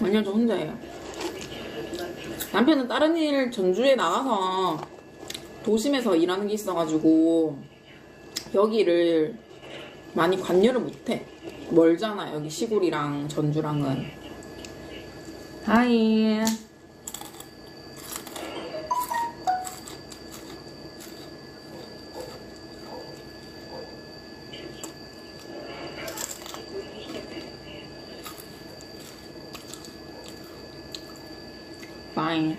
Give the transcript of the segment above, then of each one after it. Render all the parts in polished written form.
아니요, 저 혼자예요. 남편은 다른 일 전주에 나가서 도심에서 일하는 게 있어가지고 여기를 많이 관여를 못해. 멀잖아, 여기 시골이랑 전주랑은. 하이. Fine.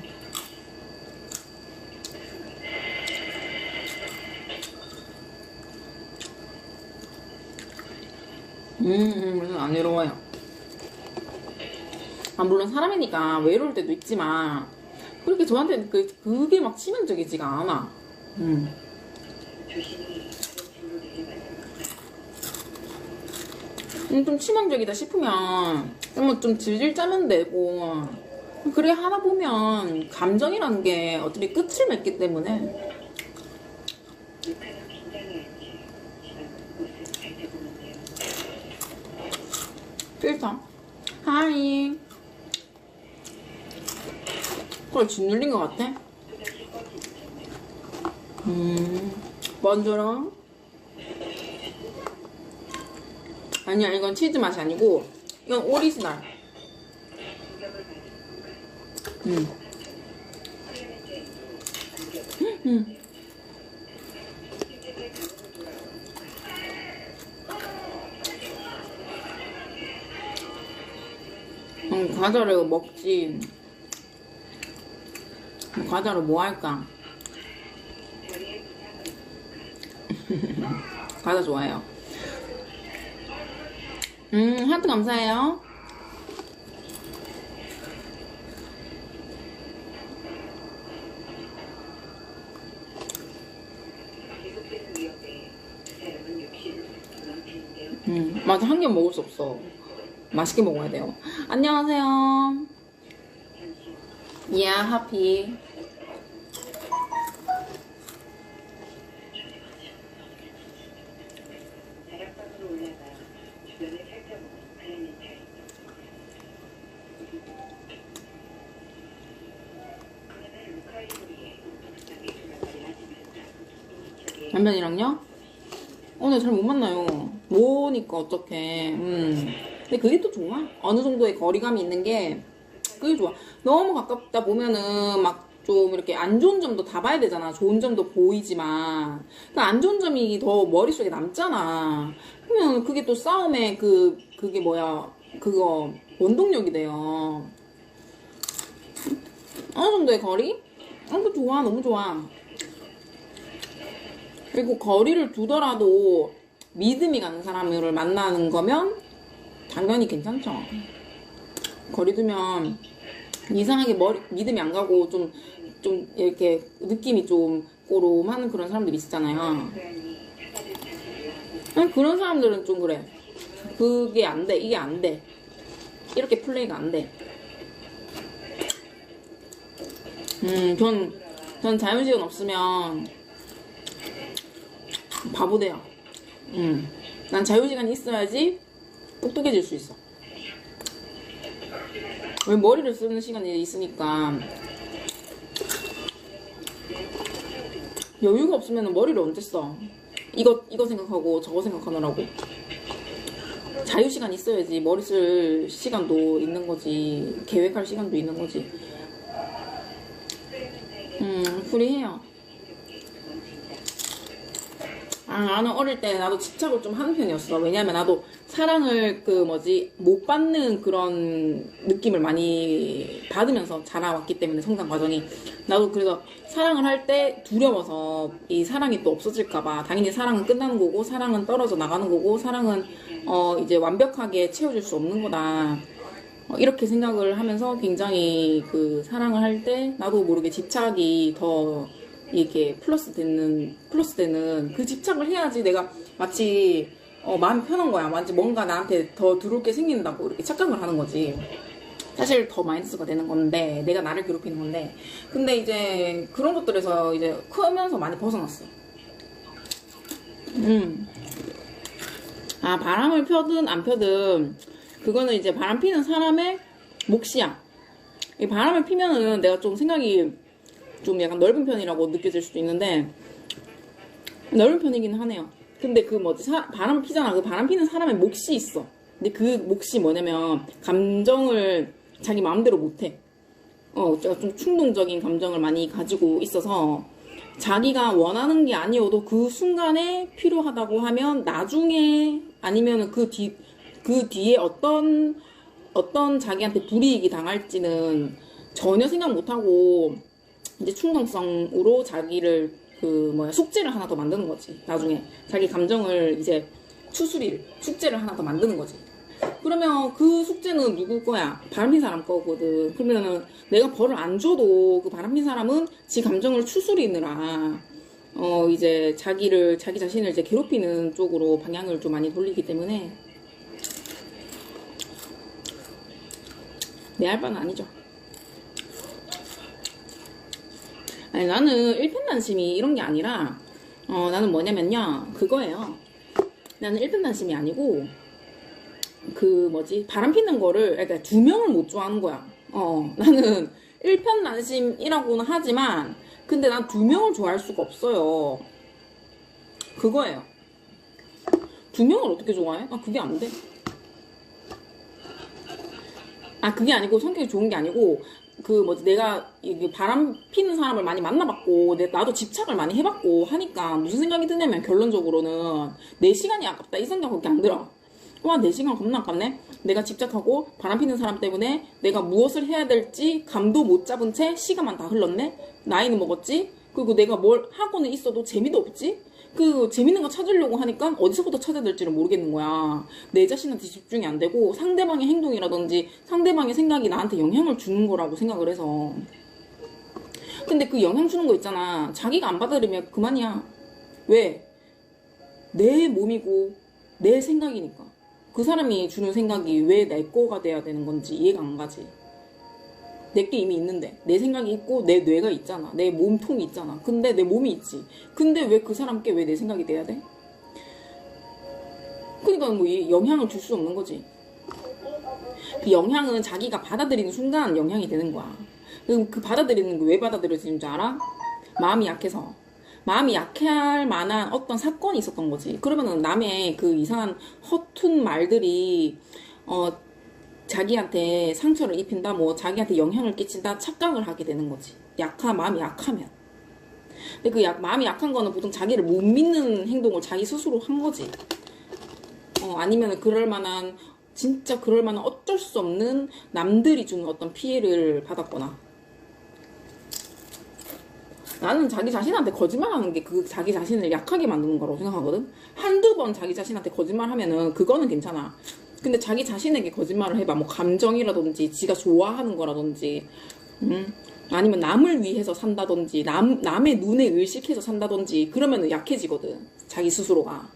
안 외로워요. 아, 물론 사람이니까 외로울 때도 있지만, 그렇게 저한테는 그게 막 치명적이지가 않아. 좀 치명적이다 싶으면, 좀 질질 짜면 되고, 그래 하다 보면 감정이라는 게 어차피 끝을 맺기 때문에 필터 하이. 그걸 짓눌린 것 같아. 먼저랑 아니야, 이건 치즈 맛이 아니고 이건 오리지널. 과자를 먹지. 과자로 뭐 할까? 과자 좋아해요. 하트 감사해요. 맞아, 한 개 먹을 수 없어. 맛있게 먹어야 돼요. 안녕하세요. Yeah, happy. 남편이랑요? 오늘 잘 못 만나요. 뭐니까 어떡해. 근데 그게 또 좋아. 어느 정도의 거리감이 있는 게 그게 좋아. 너무 가깝다 보면은 막 좀 이렇게 안 좋은 점도 다 봐야 되잖아. 좋은 점도 보이지만 그 안 좋은 점이 더 머릿속에 남잖아. 그러면 그게 또 싸움의 그게 뭐야, 그거 원동력이 돼요. 어느 정도의 거리? 그 좋아, 너무 좋아. 그리고 거리를 두더라도 믿음이 가는 사람을 만나는 거면 당연히 괜찮죠. 거리 두면 이상하게 믿음이 안 가고 좀 이렇게 느낌이 좀 꼬롬한 그런 사람들이 있잖아요. 그런 사람들은 좀 그래. 그게 안 돼. 이게 안 돼. 이렇게 플레이가 안 돼. 전 자유시간 없으면 바보 돼요. 난 자유시간이 있어야지 똑똑해질 수 있어. 왜 머리를 쓰는 시간이 있으니까. 여유가 없으면 머리를 언제 써? 이거 생각하고 저거 생각하느라고. 자유시간 있어야지 머리 쓸 시간도 있는 거지. 계획할 시간도 있는 거지. 프리해요. 나는 어릴 때 나도 집착을 좀 하는 편이었어. 왜냐면 나도 사랑을 못 받는 그런 느낌을 많이 받으면서 자라왔기 때문에, 성장 과정이. 나도 그래서 사랑을 할 때 두려워서 이 사랑이 또 없어질까봐. 당연히 사랑은 끝나는 거고, 사랑은 떨어져 나가는 거고, 사랑은 이제 완벽하게 채워줄 수 없는 거다. 이렇게 생각을 하면서 굉장히 사랑을 할 때 나도 모르게 집착이 더 이렇게 플러스 되는 그 집착을 해야지 내가 마치 마음이 편한 거야. 마치 뭔가 나한테 더 들어올 게 생긴다고 이렇게 착각을 하는 거지. 사실 더 마이너스가 되는 건데, 내가 나를 괴롭히는 건데. 근데 이제 그런 것들에서 이제 크면서 많이 벗어났어. 바람을 펴든 안 펴든 그거는 이제 바람 피는 사람의 몫이야. 이 바람을 피면은 내가 좀 생각이 좀 약간 넓은 편이라고 느껴질 수도 있는데, 넓은 편이긴 하네요. 근데 그 뭐지, 바람을 피잖아. 그 바람 피는 사람의 몫이 있어. 근데 그 몫이 뭐냐면, 감정을 자기 마음대로 못해. 좀 충동적인 감정을 많이 가지고 있어서, 자기가 원하는 게 아니어도 그 순간에 필요하다고 하면, 나중에, 아니면 그 뒤에 어떤 자기한테 불이익이 당할지는 전혀 생각 못하고, 이제 충동성으로 자기를 숙제를 하나 더 만드는 거지. 나중에 자기 감정을 이제 숙제를 하나 더 만드는 거지. 그러면 그 숙제는 누구 거야? 바람핀 사람 거거든. 그러면은 내가 벌을 안 줘도 그 바람핀 사람은 지 감정을 추스리느라 이제 자기 자신을 이제 괴롭히는 쪽으로 방향을 좀 많이 돌리기 때문에 내 할 바는 아니죠. 아니, 나는 일편단심이 이런 게 아니라, 나는 뭐냐면요. 그거예요. 나는 일편단심이 아니고, 바람 피는 거를, 그러니까 두 명을 못 좋아하는 거야. 나는 일편단심이라고는 하지만, 근데 난 두 명을 좋아할 수가 없어요. 그거예요. 두 명을 어떻게 좋아해? 그게 안 돼. 그게 아니고 성격이 좋은 게 아니고, 내가 이게 바람 피는 사람을 많이 만나봤고, 나도 집착을 많이 해봤고 하니까 무슨 생각이 드냐면 결론적으로는 내 시간이 아깝다 이 생각밖에 안 들어. 와, 내 시간 겁나 아깝네. 내가 집착하고 바람 피는 사람 때문에 내가 무엇을 해야 될지 감도 못 잡은 채 시간만 다 흘렀네. 나이는 먹었지. 그리고 내가 뭘 하고는 있어도 재미도 없지. 재밌는 거 찾으려고 하니까 어디서부터 찾아야 될지를 모르겠는 거야. 내 자신한테 집중이 안 되고 상대방의 행동이라든지 상대방의 생각이 나한테 영향을 주는 거라고 생각을 해서. 근데 그 영향 주는 거 있잖아. 자기가 안 받아들이면 그만이야. 왜? 내 몸이고 내 생각이니까. 그 사람이 주는 생각이 왜 내 거가 돼야 되는 건지 이해가 안 가지. 내게 이미 있는데 내 생각이 있고 내 뇌가 있잖아. 내 몸통이 있잖아. 근데 내 몸이 있지. 근데 왜 그 사람께 왜 내 생각이 돼야 돼? 그러니까 영향을 줄 수 없는 거지. 그 영향은 자기가 받아들이는 순간 영향이 되는 거야. 그 받아들이는 게 왜 받아들여지는 줄 알아? 마음이 약해서. 마음이 약할 만한 어떤 사건이 있었던 거지. 그러면은 남의 그 이상한 허튼 말들이 자기한테 상처를 입힌다, 자기한테 영향을 끼친다 착각을 하게 되는 거지. 마음이 약하면. 근데 마음이 약한 거는 보통 자기를 못 믿는 행동을 자기 스스로 한 거지. 아니면 진짜 그럴 만한 어쩔 수 없는 남들이 주는 어떤 피해를 받았거나. 나는 자기 자신한테 거짓말하는 게 자기 자신을 약하게 만드는 거라고 생각하거든. 한두 번 자기 자신한테 거짓말하면은 그거는 괜찮아. 근데 자기 자신에게 거짓말을 해봐. 감정이라든지 지가 좋아하는 거라든지 아니면 남을 위해서 산다든지 남의 눈에 의식해서 산다든지 그러면 약해지거든. 자기 스스로가.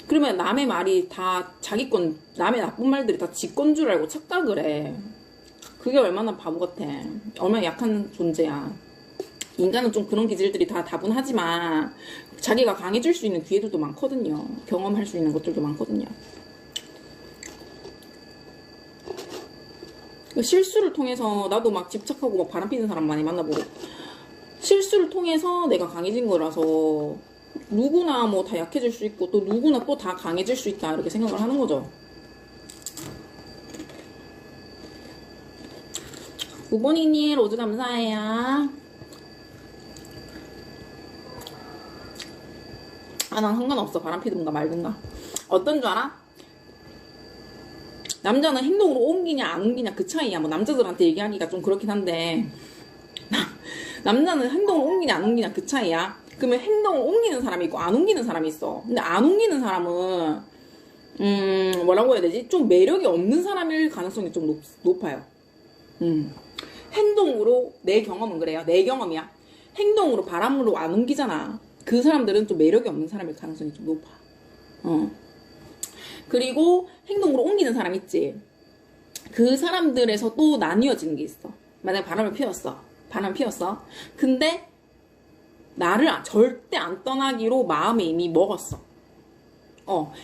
그러면 남의 말이 다 자기 건, 남의 나쁜 말들이 다 지 건 줄 알고 착각을 해. 그게 얼마나 바보 같아. 얼마나 약한 존재야. 인간은 좀 그런 기질들이 다 다분하지만 자기가 강해질 수 있는 기회들도 많거든요. 경험할 수 있는 것들도 많거든요. 실수를 통해서 나도 집착하고 바람피는 사람 많이 만나보고 실수를 통해서 내가 강해진 거라서 누구나 다 약해질 수 있고 또 누구나 또 다 강해질 수 있다 이렇게 생각을 하는 거죠. 5번이님 로즈 감사해요. 난 상관없어. 바람피든가 말든가. 어떤 줄 알아? 남자는 행동으로 옮기냐 안 옮기냐 그 차이야. 남자들한테 얘기하기가 좀 그렇긴 한데 남자는 행동을 옮기냐 안 옮기냐 그 차이야. 그러면 행동을 옮기는 사람이 있고 안 옮기는 사람이 있어. 근데 안 옮기는 사람은 뭐라고 해야 되지? 좀 매력이 없는 사람일 가능성이 좀 높아요. 행동으로 내 경험은 그래요. 내 경험이야. 행동으로 바람으로 안 옮기잖아. 그 사람들은 좀 매력이 없는 사람일 가능성이 좀 높아. 그리고 행동으로 옮기는 사람 있지. 그 사람들에서 또 나뉘어지는 게 있어. 만약에 바람을 피웠어. 근데 나를 절대 안 떠나기로 마음에 이미 먹었어.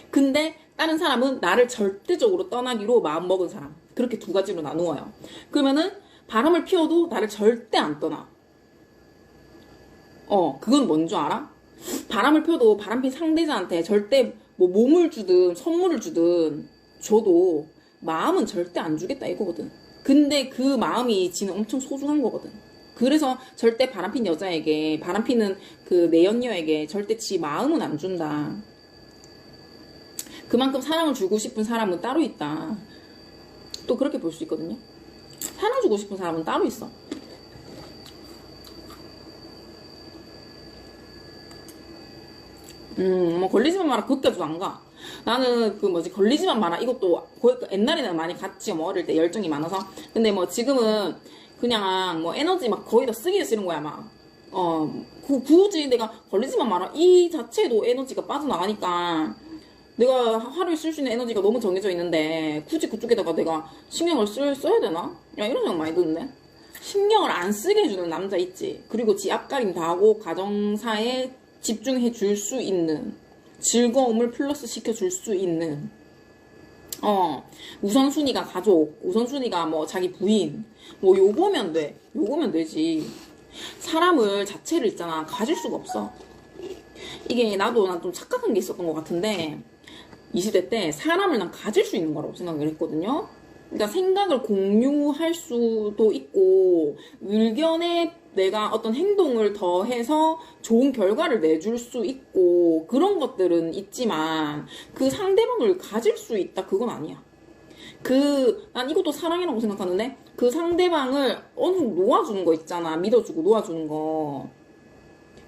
근데 다른 사람은 나를 절대적으로 떠나기로 마음먹은 사람. 그렇게 두 가지로 나누어요. 그러면은 바람을 피워도 나를 절대 안 떠나. 그건 뭔 줄 알아? 바람을 펴도 바람핀 상대자한테 절대 뭐 몸을 주든 선물을 주든 줘도 마음은 절대 안 주겠다 이거거든. 근데 그 마음이 지는 엄청 소중한 거거든. 그래서 절대 바람핀 여자에게, 바람피는 그 내연녀에게 절대 지 마음은 안 준다. 그만큼 사랑을 주고 싶은 사람은 따로 있다. 또 그렇게 볼 수 있거든요. 사랑 주고 싶은 사람은 따로 있어. 뭐 걸리지만 마라 그것까지도 안 가. 나는 그 뭐지 걸리지만 마라 이것도 옛날에는 많이 갔지 뭐 어릴 때 열정이 많아서. 근데 뭐 지금은 그냥 뭐 에너지 막 거의 다 쓰기 싫은 거야 막. 굳이 내가 걸리지만 마라 이 자체도 에너지가 빠져나가니까 내가 하루에 쓸 수 있는 에너지가 너무 정해져 있는데 굳이 그쪽에다가 내가 신경을 써야 되나? 야 이런 생각 많이 드는데. 신경을 안 쓰게 해주는 남자 있지. 그리고 지 앞가림 다 하고 가정사에 집중해 줄 수 있는, 즐거움을 플러스 시켜 줄 수 있는, 우선순위가 가족, 우선순위가 뭐 자기 부인, 뭐 요거면 돼. 요거면 되지. 사람을 자체를 있잖아. 가질 수가 없어. 이게 난 좀 착각한 게 있었던 것 같은데 20대 때 사람을 난 가질 수 있는 거라고 생각을 했거든요. 그러니까 생각을 공유할 수도 있고 의견에 내가 어떤 행동을 더해서 좋은 결과를 내줄 수 있고 그런 것들은 있지만 그 상대방을 가질 수 있다 그건 아니야. 난 이것도 사랑이라고 생각하는데 그 상대방을 어느 정도 놓아주는 거 있잖아. 믿어주고 놓아주는 거.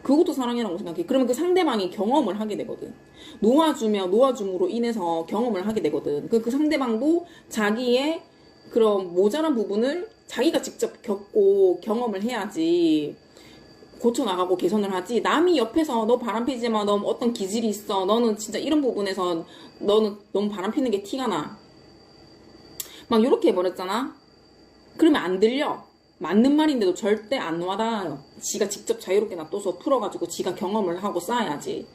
그것도 사랑이라고 생각해. 그러면 그 상대방이 경험을 하게 되거든. 놓아줌으로 인해서 경험을 하게 되거든. 그 상대방도 자기의 그런 모자란 부분을 자기가 직접 겪고 경험을 해야지 고쳐나가고 개선을 하지. 남이 옆에서 너 바람피지만 너 어떤 기질이 있어. 너는 진짜 이런 부분에서 너는 너무 바람피는 게 티가 나. 막 이렇게 해버렸잖아. 그러면 안 들려. 맞는 말인데도 절대 안 와닿아요. 지가 직접 자유롭게 놔둬서 풀어가지고 지가 경험을 하고 쌓아야지.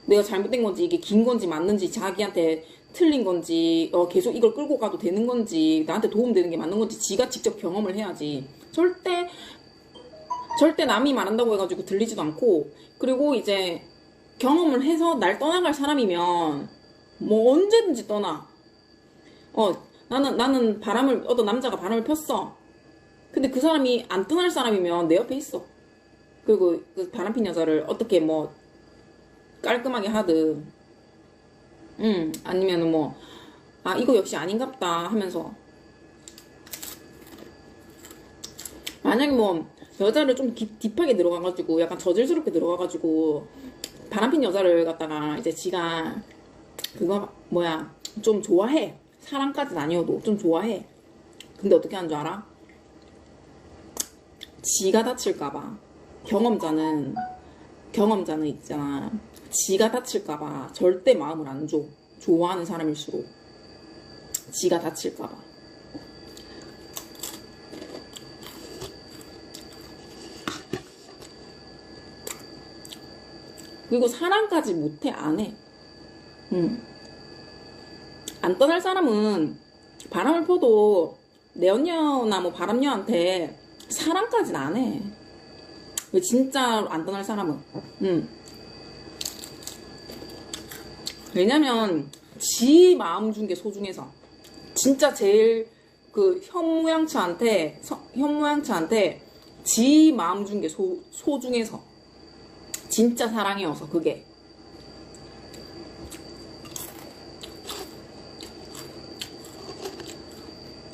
내가 잘못된 건지 이게 긴 건지 맞는지 자기한테 틀린 건지 계속 이걸 끌고 가도 되는 건지 나한테 도움되는 게 맞는 건지 지가 직접 경험을 해야지. 절대 남이 말한다고 해가지고 들리지도 않고. 그리고 이제 경험을 해서 날 떠나갈 사람이면 뭐 언제든지 떠나. 나는 어떤 남자가 바람을 폈어. 근데 그 사람이 안 떠날 사람이면 내 옆에 있어. 그리고 그 바람핀 여자를 어떻게 뭐 깔끔하게 하든 아니면은 뭐 이거 역시 아닌갑다 하면서. 만약에 뭐 여자를 좀 딥하게 들어가가지고 약간 저질스럽게 들어가가지고 바람핀 여자를 갖다가 이제 지가 그거 뭐야 좀 좋아해. 사랑까지는 아니어도 좀 좋아해. 근데 어떻게 하는 줄 알아? 지가 다칠까봐. 경험자는 있잖아. 지가 다칠까봐 절대 마음을 안 줘. 좋아하는 사람일수록. 지가 다칠까봐. 그리고 사랑까지 못해, 안 해. 안 떠날 사람은 바람을 펴도 내 언녀나 뭐 바람녀한테 사랑까지는 안 해. 왜 진짜 안 떠날 사람은. 왜냐면 지 마음 준 게 소중해서. 진짜 제일 그 현모양처한테 지 마음 준 게 소중해서. 진짜 사랑이어서 그게.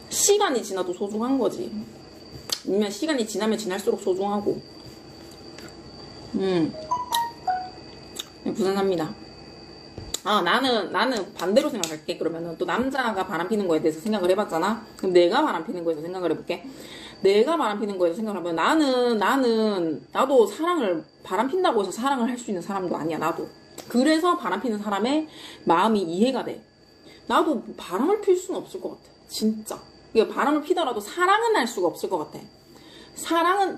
시간이 지나도 소중한 거지. 아니면 시간이 지나면 지날수록 소중하고. 부산삽니다. 나는 반대로 생각할게. 그러면은 또 남자가 바람피는 거에 대해서 생각을 해봤잖아. 그럼 내가 바람피는 거에서 생각을 해볼게. 내가 바람피는 거에서 생각을 해보면 나도 사랑을 바람핀다고 해서 사랑을 할 수 있는 사람도 아니야. 나도. 그래서 바람피는 사람의 마음이 이해가 돼. 나도 바람을 필 수는 없을 것 같아. 진짜. 바람을 피더라도 사랑은 할 수가 없을 것 같아.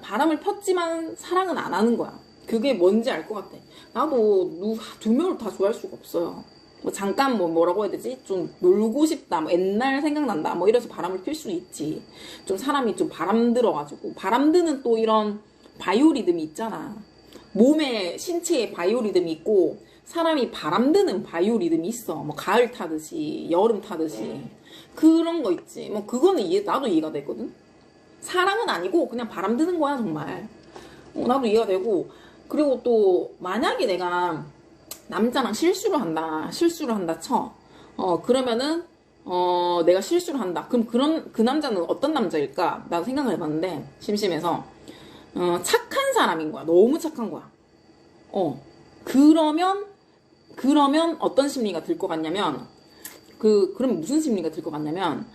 바람을 폈지만 사랑은 안 하는 거야. 그게 뭔지 알 것 같아. 나도 두 명을 다 좋아할 수가 없어요. 뭐 잠깐 뭐 뭐라고 해야 되지? 좀 놀고 싶다, 뭐 옛날 생각난다, 뭐 이래서 바람을 필 수 있지. 좀 사람이 좀 바람 들어가지고 바람 드는 또 이런 바이오리듬이 있잖아. 몸에 신체에 바이오리듬이 있고 사람이 바람 드는 바이오리듬이 있어. 뭐 가을 타듯이 여름 타듯이 그런 거 있지. 뭐 그거는 나도 이해가 되거든. 사랑은 아니고 그냥 바람 드는 거야 정말. 나도 이해가 되고. 그리고 또 만약에 내가 남자랑 실수를 한다 쳐. 그러면은 내가 실수를 한다. 그럼 그 남자는 어떤 남자일까? 나도 생각을 해봤는데 심심해서 착한 사람인 거야. 너무 착한 거야. 그러면 어떤 심리가 들 것 같냐면 그럼 무슨 심리가 들 것 같냐면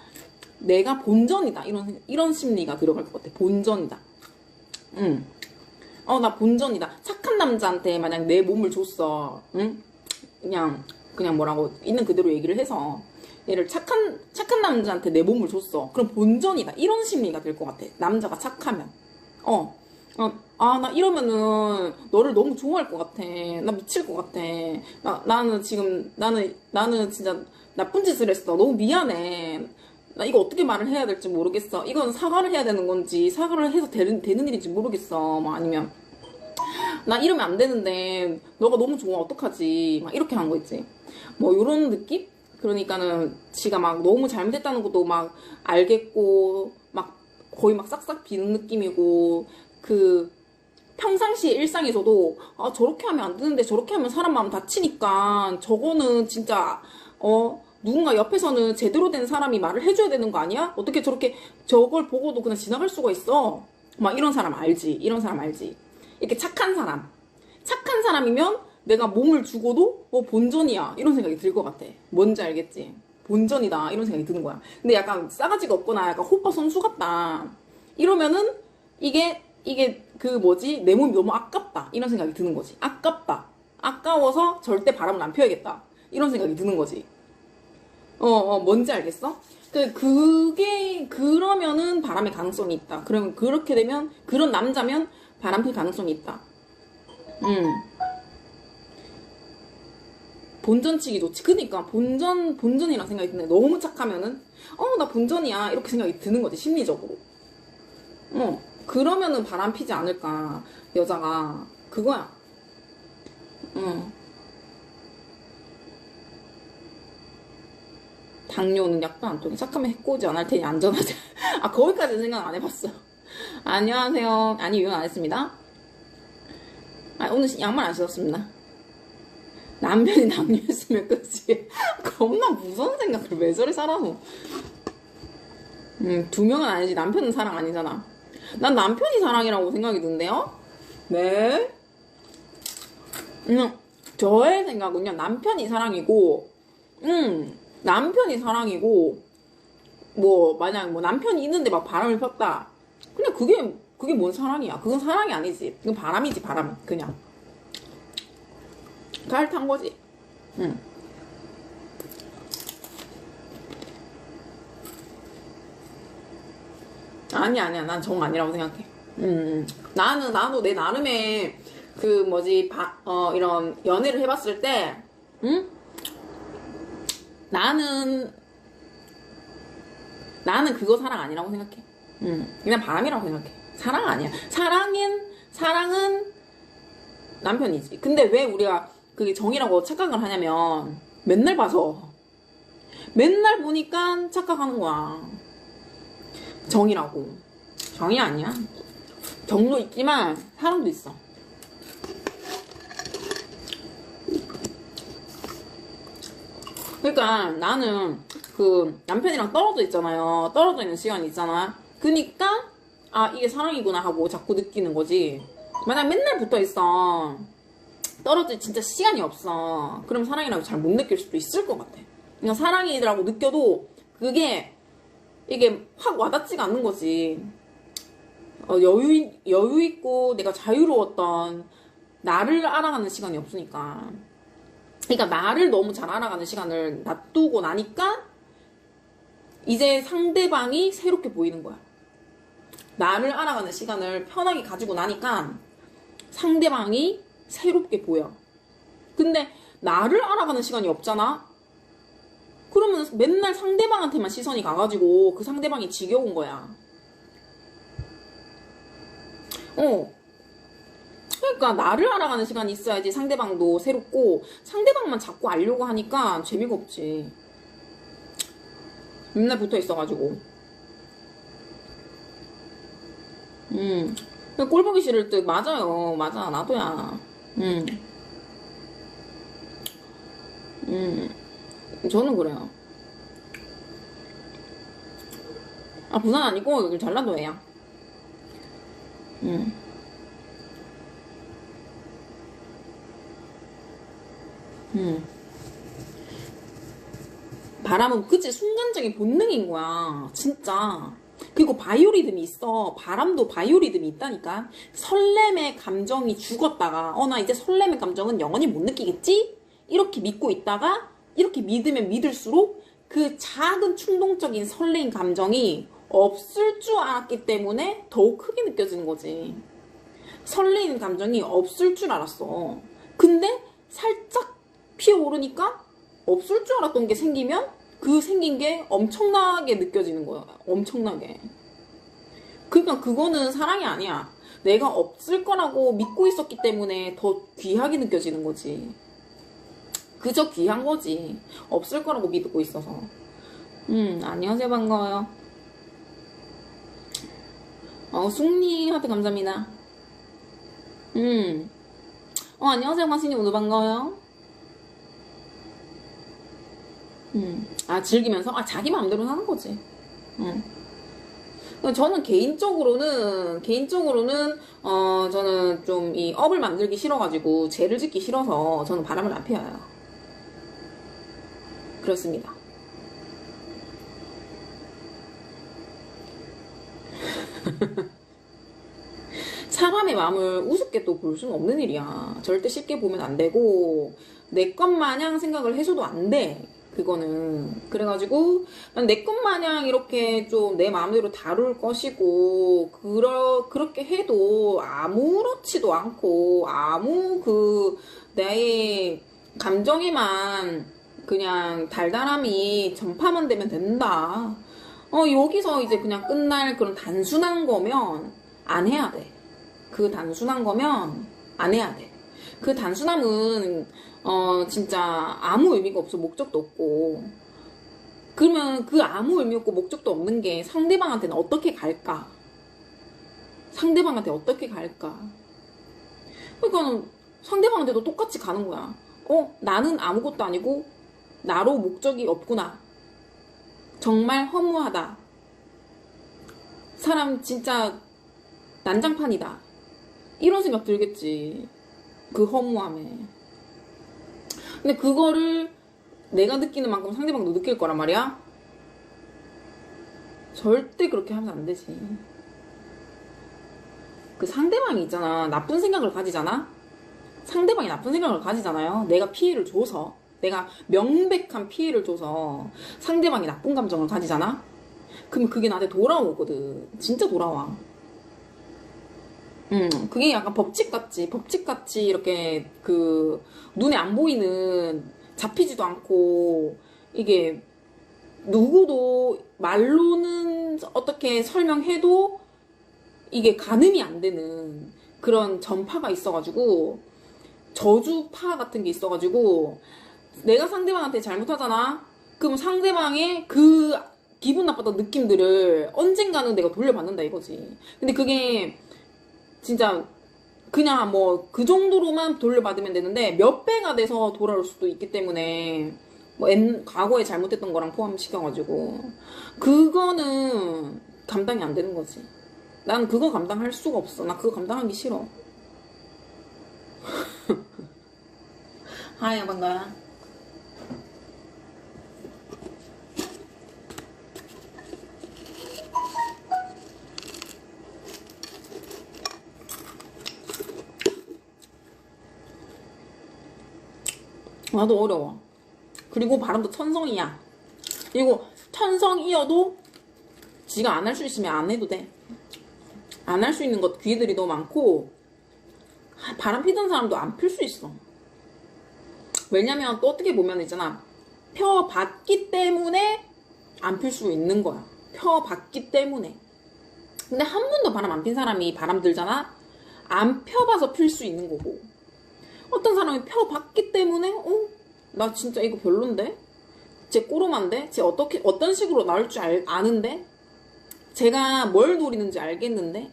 내가 본전이다 이런 심리가 들어갈 것 같아. 본전이다. 나 본전이다. 착한 남자한테 만약 내 몸을 줬어. 응? 그냥 뭐라고 있는 그대로 얘기를 해서 얘를 착한 남자한테 내 몸을 줬어. 그럼 본전이다. 이런 심리가 들 것 같아. 남자가 착하면. 나 이러면은 너를 너무 좋아할 것 같아. 나 미칠 것 같아. 나는 진짜 나쁜 짓을 했어. 너무 미안해. 나 이거 어떻게 말을 해야 될지 모르겠어. 이건 사과를 해야 되는 건지 사과를 해서 되는 일인지 모르겠어. 막 아니면 나 이러면 안 되는데 너가 너무 좋아 어떡하지. 막 이렇게 한 거 있지. 뭐 요런 느낌? 그러니까는 지가 막 너무 잘못했다는 것도 막 알겠고 막 거의 막 싹싹 비는 느낌이고 평상시 일상에서도 저렇게 하면 안 되는데 저렇게 하면 사람 마음 다치니까 저거는 진짜 누군가 옆에서는 제대로 된 사람이 말을 해줘야 되는 거 아니야? 어떻게 저렇게 저걸 보고도 그냥 지나갈 수가 있어? 막 이런 사람 알지? 이렇게 착한 사람이면 내가 몸을 주고도 본전이야 이런 생각이 들 것 같아. 뭔지 알겠지? 본전이다 이런 생각이 드는 거야. 근데 약간 싸가지가 없거나 약간 호빠 선수 같다 이러면은 이게 내 몸이 너무 아깝다 이런 생각이 드는 거지. 아까워서 절대 바람을 안 펴야겠다 이런 생각이 드는 거지. 뭔지 알겠어? 그러면은 바람의 가능성이 있다. 그러면 그렇게 되면 그런 남자면 바람 필 가능성이 있다. 본전치기 좋지. 그니까 본전이란 생각이 드네. 너무 착하면은 나 본전이야 이렇게 생각이 드는 거지 심리적으로. 그러면은 바람 피지 않을까 여자가. 그거야. 당뇨는 약도 안 통해. 착하면 해코지 안 할 테니 안전하자. 거기까지는 생각 안 해봤어. 안녕하세요. 아니 이건 안 했습니다. 오늘 양말 안 신었습니다. 남편이 남녀였으면 끝이. 겁나 무서운 생각을 왜 저리 살아서. 2명은 아니지. 남편은 사랑 아니잖아. 난 남편이 사랑이라고 생각이 드는데요. 네. 저의 생각은요. 남편이 사랑이고 뭐 만약 뭐 남편이 있는데 막 바람을 폈다. 그냥 그게 뭔 사랑이야. 그건 사랑이 아니지. 그건 바람이지. 바람. 그냥 가을 탄 거지. 아니야. 난 정 아니라고 생각해. 나도 내 나름의 이런 연애를 해봤을 때, 나는 그거 사랑 아니라고 생각해. 그냥 바람이라고 생각해. 사랑 아니야. 사랑은 남편이지. 근데 왜 우리가 그게 정이라고 착각을 하냐면, 맨날 보니까 착각하는 거야. 정이라고. 정이 아니야. 정도 있지만 사랑도 있어. 그러니까 나는 남편이랑 떨어져 있잖아요. 떨어져 있는 시간이 있잖아. 그니까 이게 사랑이구나 하고 자꾸 느끼는 거지. 만약 맨날 붙어 있어. 떨어질 진짜 시간이 없어. 그럼 사랑이라고 잘 못 느낄 수도 있을 것 같아. 그냥 사랑이라고 느껴도 이게 확 와닿지가 않는 거지. 여유 있고 내가 자유로웠던 나를 알아가는 시간이 없으니까. 그러니까 나를 너무 잘 알아가는 시간을 놔두고 나니까 이제 상대방이 새롭게 보이는 거야. 나를 알아가는 시간을 편하게 가지고 나니까 상대방이 새롭게 보여. 근데 나를 알아가는 시간이 없잖아? 그러면 맨날 상대방한테만 시선이 가가지고 그 상대방이 지겨운 거야. 그러니까 나를 알아가는 시간이 있어야지 상대방도 새롭고, 상대방만 자꾸 알려고 하니까 재미가 없지. 맨날 붙어 있어가지고. 꼴 보기 싫을 듯. 맞아요. 맞아. 나도야. 저는 그래요. 아, 부산 아니고 여기 전라도예요. 음. 바람은 그치 순간적인 본능인 거야. 진짜. 그리고 바이오리듬이 있어. 바람도 바이오리듬이 있다니까. 설렘의 감정이 죽었다가 나 이제 설렘의 감정은 영원히 못 느끼겠지? 이렇게 믿고 있다가 이렇게 믿으면 믿을수록 그 작은 충동적인 설레임 감정이 없을 줄 알았기 때문에 더욱 크게 느껴지는 거지. 설레이는 감정이 없을 줄 알았어. 근데 살짝 피어오르니까 없을 줄 알았던 게 생기면 그 생긴 게 엄청나게 느껴지는 거야. 엄청나게. 그러니까 그거는 사랑이 아니야. 내가 없을 거라고 믿고 있었기 때문에 더 귀하게 느껴지는 거지. 그저 귀한 거지. 없을 거라고 믿고 있어서. 안녕하세요. 반가워요. 숭니 하트 감사합니다. 안녕하세요. 마신님 오늘 반가워요. 즐기면서? 자기 마음대로 하는 거지. 저는 개인적으로는, 저는 좀 이 업을 만들기 싫어가지고, 죄를 짓기 싫어서 저는 바람을 안 피워요. 그렇습니다. 사람의 마음을 우습게 또 볼 수는 없는 일이야. 절대 쉽게 보면 안 되고, 내 것 마냥 생각을 해서도 안 돼. 그거는. 그래가지고, 내 것 마냥 이렇게 좀 내 마음대로 다룰 것이고, 그렇게 해도 아무렇지도 않고, 나의 감정에만 그냥 달달함이 전파만 되면 된다. 여기서 이제 그냥 끝날 그런 단순한 거면 안 해야 돼. 그 단순한 거면 안 해야 돼. 그 단순함은 진짜 아무 의미가 없어. 목적도 없고. 그러면 그 아무 의미 없고 목적도 없는 게 상대방한테는 어떻게 갈까? 상대방한테 어떻게 갈까? 그러니까 상대방한테도 똑같이 가는 거야. 나는 아무것도 아니고 나로 목적이 없구나. 정말 허무하다. 사람 진짜 난장판이다. 이런 생각 들겠지. 그 허무함에. 근데 그거를 내가 느끼는 만큼 상대방도 느낄 거란 말이야? 절대 그렇게 하면 안 되지. 그 상대방이 있잖아. 나쁜 생각을 가지잖아? 상대방이 나쁜 생각을 가지잖아요. 내가 피해를 줘서. 내가 명백한 피해를 줘서 상대방이 나쁜 감정을 가지잖아? 그럼 그게 나한테 돌아오거든. 진짜 돌아와. 그게 약간 법칙같이 이렇게 눈에 안 보이는, 잡히지도 않고, 이게 누구도 말로는 어떻게 설명해도 이게 가늠이 안 되는 그런 전파가 있어가지고, 저주파 같은 게 있어가지고, 내가 상대방한테 잘못하잖아? 그럼 상대방의 그 기분 나빴던 느낌들을 언젠가는 내가 돌려받는다 이거지. 근데 그게 진짜 그냥 뭐 그 정도로만 돌려받으면 되는데 몇 배가 돼서 돌아올 수도 있기 때문에 뭐 과거에 잘못했던 거랑 포함시켜가지고 그거는 감당이 안 되는 거지. 난 그거 감당할 수가 없어. 나 그거 감당하기 싫어. 하야 반가워. 나도 어려워. 그리고 바람도 천성이야. 그리고 천성이어도 지가 안 할 수 있으면 안 해도 돼. 안 할 수 있는 것 기회들이 너무 많고 바람 피던 사람도 안 필 수 있어. 왜냐면 또 어떻게 보면 있잖아. 펴봤기 때문에 안 필 수 있는 거야. 펴봤기 때문에. 근데 한 번도 바람 안 핀 사람이 바람 들잖아? 안 펴봐서 필 수 있는 거고. 어떤 사람이 펴봤기 때문에, 나 진짜 이거 별론데? 쟤 꼬름한데? 쟤 어떤 식으로 나올 줄 아는데? 제가 뭘 노리는지 알겠는데?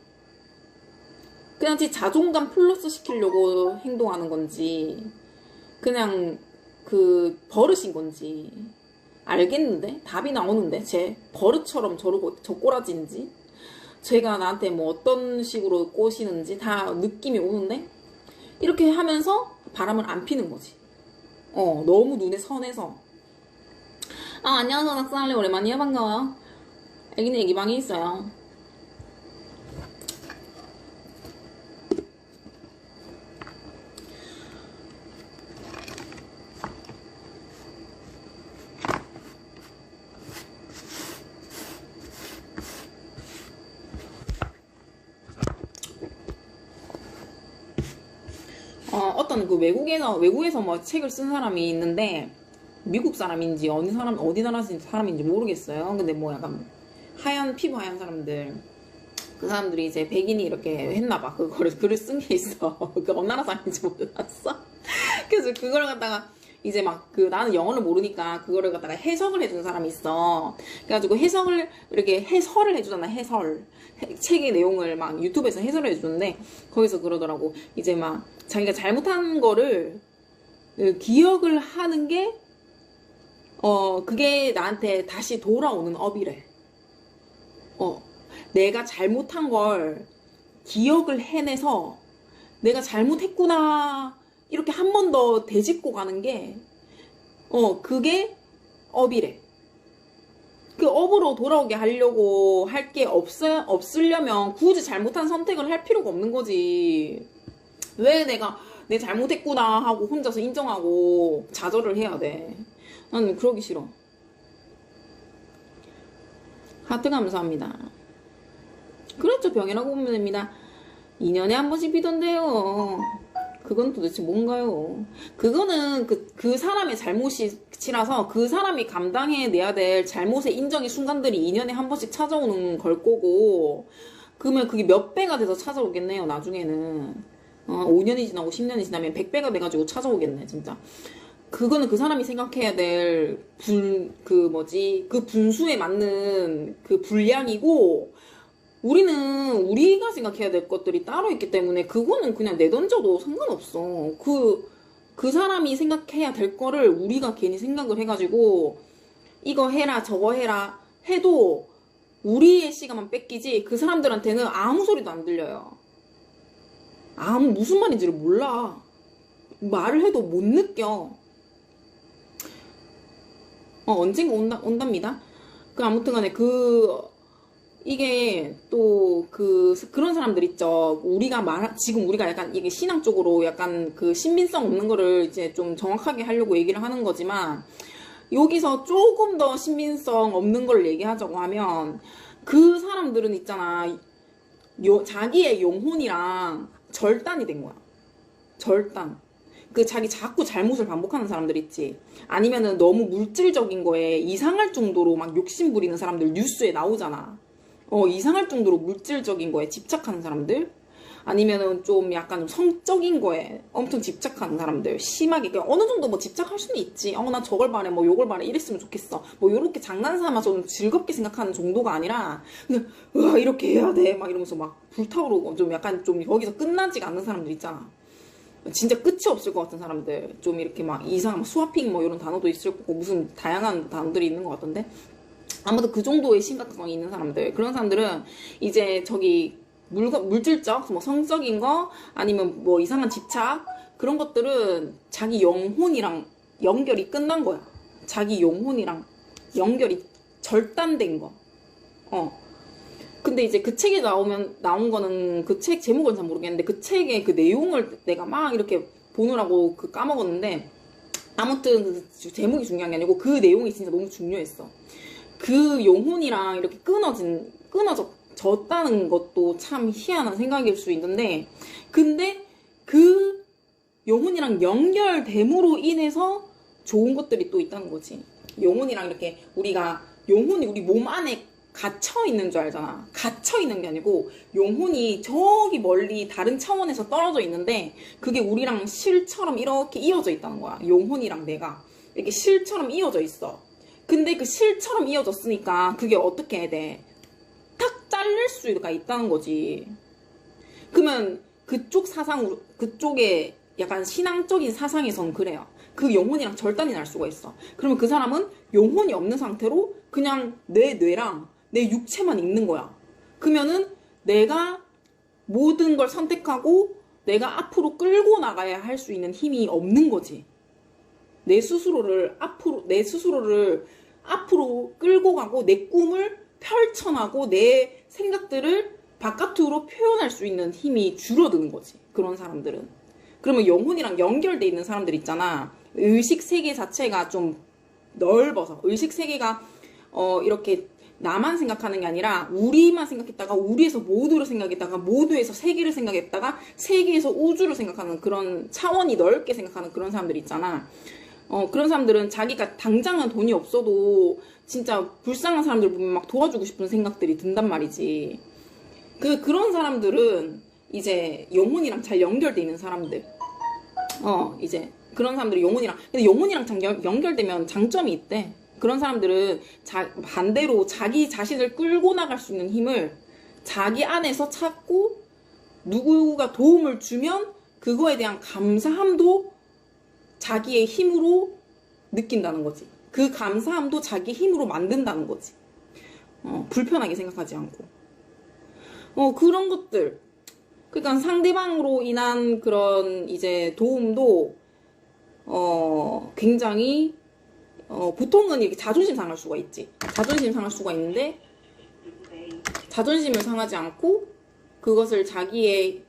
그냥 제 자존감 플러스 시키려고 행동하는 건지, 그냥 그 버릇인 건지, 알겠는데? 답이 나오는데? 쟤 버릇처럼 저러고 저 꼬라지인지? 제가 나한테 뭐 어떤 식으로 꼬시는지 다 느낌이 오는데? 이렇게 하면서 바람을 안 피는 거지. 너무 눈에 선해서. 안녕하세요. 낙서할래 오랜만이에요. 반가워요. 애기는 애기방에 있어요. 어떤 그 외국에서 뭐 책을 쓴 사람이 있는데, 미국 사람인지 어디 나라 사람인지 모르겠어요. 근데 뭐 약간 피부 하얀 사람들, 그 사람들이 이제 백인이 이렇게 했나봐. 그거를 글을 쓴 게 있어. 그 어느 나라 사람인지 몰랐어. 그래서 그걸 갖다가 이제 나는 영어를 모르니까 그거를 갖다가 해석을 해주는 사람이 있어. 그래가지고 이렇게 해설을 해주잖아. 책의 내용을 막 유튜브에서 해설을 해주는데, 거기서 그러더라고. 이제 자기가 잘못한 거를 기억을 하는 게, 그게 나한테 다시 돌아오는 업이래. 내가 잘못한 걸 기억을 해내서 내가 잘못했구나 이렇게 한 번 더 되짚고 가는 게 그게 업이래. 그 업으로 돌아오게 하려고 할 게 없으려면 굳이 잘못한 선택을 할 필요가 없는 거지. 왜 내가 내 잘못했구나 하고 혼자서 인정하고 좌절을 해야 돼. 나는 그러기 싫어. 하트 감사합니다. 그렇죠. 병이라고 보면 됩니다. 2년에 한 번씩 비던데요. 그건 도대체 뭔가요? 그거는 그 사람의 잘못이라서 그 사람이 감당해내야 될 잘못의 인정의 순간들이 2년에 한 번씩 찾아오는 걸 거고, 그러면 그게 몇 배가 돼서 찾아오겠네요, 나중에는. 5년이 지나고 10년이 지나면 100배가 돼가지고 찾아오겠네, 진짜. 그거는 그 사람이 생각해야 될 그 분수에 맞는 그 분량이고, 우리가 생각해야 될 것들이 따로 있기 때문에 그거는 그냥 내던져도 상관없어. 그 사람이 생각해야 될 거를 우리가 괜히 생각을 해가지고 이거 해라 저거 해라 해도 우리의 시간만 뺏기지 그 사람들한테는 아무 소리도 안 들려요. 무슨 말인지를 몰라. 말을 해도 못 느껴. 언젠가 온답니다. 아무튼 간에 이게 또 그런 사람들 있죠. 지금 우리가 약간 이게 신앙 쪽으로 약간 그 신빙성 없는 거를 이제 좀 정확하게 하려고 얘기를 하는 거지만, 여기서 조금 더 신빙성 없는 걸 얘기하자고 하면, 그 사람들은 있잖아. 자기의 영혼이랑 절단이 된 거야. 절단. 자기 자꾸 잘못을 반복하는 사람들 있지. 아니면은 너무 물질적인 거에 이상할 정도로 막 욕심 부리는 사람들 뉴스에 나오잖아. 이상할 정도로 물질적인 거에 집착하는 사람들, 아니면은 좀 약간 성적인 거에 엄청 집착하는 사람들, 심하게, 어느 정도 뭐 집착할 수는 있지. 나 저걸 바래, 뭐 요걸 바래, 이랬으면 좋겠어. 뭐 요렇게 장난 삼아서 좀 즐겁게 생각하는 정도가 아니라, 그냥, 이렇게 해야 돼. 막 이러면서 막 불타오르고, 좀 약간 좀 여기서 끝나지가 않는 사람들 있잖아. 진짜 끝이 없을 것 같은 사람들. 좀 이렇게 막 이상한 스와핑 뭐 이런 단어도 있을 거고, 무슨 다양한 단어들이 있는 것 같던데. 아무튼 그 정도의 심각성이 있는 사람들, 그런 사람들은 이제 물질적, 뭐 성적인 거, 아니면 뭐 이상한 집착, 그런 것들은 자기 영혼이랑 연결이 끝난 거야. 자기 영혼이랑 연결이 절단된 거. 근데 이제 그 책에 나온 거는 그 책 제목은 잘 모르겠는데, 그 책의 그 내용을 내가 막 이렇게 보느라고 까먹었는데, 아무튼 그 제목이 중요한 게 아니고 그 내용이 진짜 너무 중요했어. 그 영혼이랑 이렇게 끊어졌다는 것도 참 희한한 생각일 수 있는데, 근데 그 영혼이랑 연결됨으로 인해서 좋은 것들이 또 있다는 거지. 영혼이랑 이렇게 우리가 영혼이 우리 몸 안에 갇혀 있는 줄 알잖아. 갇혀 있는 게 아니고 영혼이 저기 멀리 다른 차원에서 떨어져 있는데 그게 우리랑 실처럼 이렇게 이어져 있다는 거야. 영혼이랑 내가 이렇게 실처럼 이어져 있어. 근데 그 실처럼 이어졌으니까 그게 어떻게 해야 돼? 탁 잘릴 수가 있다는 거지. 그러면 그쪽 그쪽에 약간 신앙적인 사상에선 그래요. 그 영혼이랑 절단이 날 수가 있어. 그러면 그 사람은 영혼이 없는 상태로 그냥 내 뇌랑 내 육체만 있는 거야. 그러면은 내가 모든 걸 선택하고 내가 앞으로 끌고 나가야 할 수 있는 힘이 없는 거지. 내 스스로를 앞으로 끌고 가고 내 꿈을 펼쳐나고 내 생각들을 바깥으로 표현할 수 있는 힘이 줄어드는 거지. 그런 사람들은. 그러면 영혼이랑 연결돼 있는 사람들 있잖아. 의식 세계 자체가 좀 넓어서 의식 세계가 이렇게 나만 생각하는 게 아니라 우리만 생각했다가 우리에서 모두를 생각했다가 모두에서 세계를 생각했다가 세계에서 우주를 생각하는 그런 차원이 넓게 생각하는 그런 사람들 있잖아. 그런 사람들은 자기가 당장은 돈이 없어도 진짜 불쌍한 사람들 보면 막 도와주고 싶은 생각들이 든단 말이지. 그런 사람들은 이제 영혼이랑 잘 연결돼 있는 사람들. 이제 그런 사람들이 근데 영혼이랑 연결되면 장점이 있대. 그런 사람들은 반대로 자기 자신을 끌고 나갈 수 있는 힘을 자기 안에서 찾고 누구가 도움을 주면 그거에 대한 감사함도 자기의 힘으로 느낀다는 거지. 그 감사함도 자기 힘으로 만든다는 거지. 불편하게 생각하지 않고. 그런 것들. 그러니까 상대방으로 인한 그런 이제 도움도 굉장히 보통은 이렇게 자존심 상할 수가 있지. 자존심 상할 수가 있는데 자존심을 상하지 않고 그것을 자기의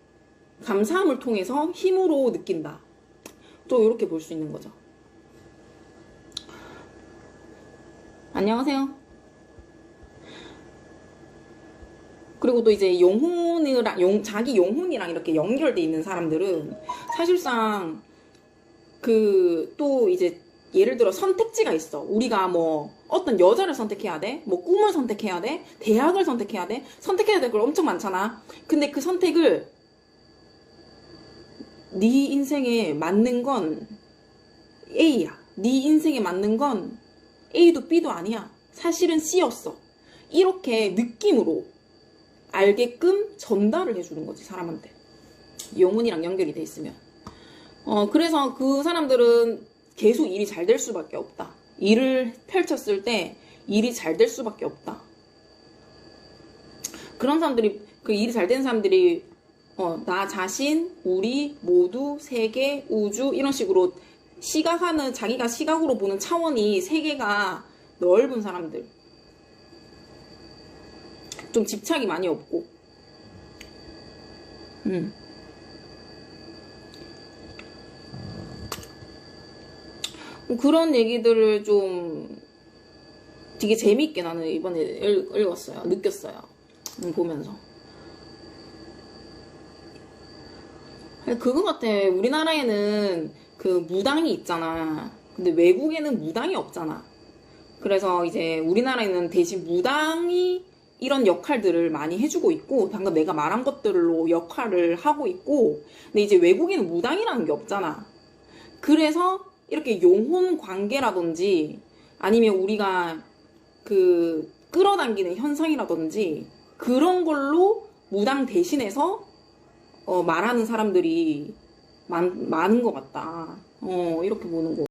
감사함을 통해서 힘으로 느낀다. 또 이렇게 볼 수 있는 거죠. 안녕하세요. 그리고 또 이제 자기 영혼이랑 이렇게 연결돼 있는 사람들은 사실상 또 이제 예를 들어 선택지가 있어. 우리가 뭐 어떤 여자를 선택해야 돼, 뭐 꿈을 선택해야 돼, 대학을 선택해야 돼, 선택해야 될 걸 엄청 많잖아. 근데 그 선택을 네 인생에 맞는 건 A야. 네 인생에 맞는 건 A도 B도 아니야. 사실은 C였어. 이렇게 느낌으로 알게끔 전달을 해주는 거지, 사람한테. 영혼이랑 연결이 돼 있으면. 그래서 그 사람들은 계속 일이 잘 될 수밖에 없다. 일을 펼쳤을 때 일이 잘 될 수밖에 없다. 그런 사람들이, 그 일이 잘 된 사람들이 나 자신, 우리, 모두, 세계, 우주 이런 식으로 자기가 시각으로 보는 차원이 세계가 넓은 사람들. 좀 집착이 많이 없고. 그런 얘기들을 좀 되게 재밌게 나는 이번에 읽었어요. 느꼈어요. 보면서. 그거 같아. 우리나라에는 그 무당이 있잖아. 근데 외국에는 무당이 없잖아. 그래서 이제 우리나라에는 대신 무당이 이런 역할들을 많이 해주고 있고, 방금 내가 말한 것들로 역할을 하고 있고, 근데 이제 외국에는 무당이라는 게 없잖아. 그래서 이렇게 영혼 관계라든지 아니면 우리가 끌어당기는 현상이라든지 그런 걸로 무당 대신해서 말하는 사람들이 많은 것 같다. 이렇게 보는 거.